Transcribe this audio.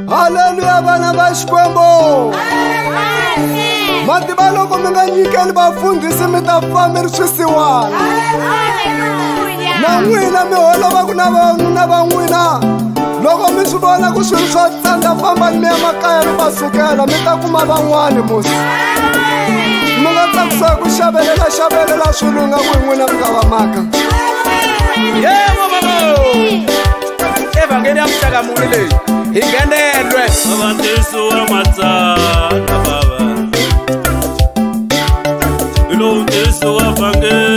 Haleluya bana ba Xikwembu. Mati ba loko mi nga nyikeli vafundhisi mi ta famba mi ri swisiwana. Na n'wina mi holova ku na vanuna va n'wina. Loko mi swi vona ku swilo swa tsandza famba mi ya makaya mi va sukela mi ta kuma van'wani musi. Mi nga tsakusa ku xavelela swilo nga ku n'wina mi nga va maka. Yebo baba. Evangeli ya mhlaka muni leyi. Hi ngenelwe. Abatiso wa matsana baba. Ilo Yesu wa vangeli.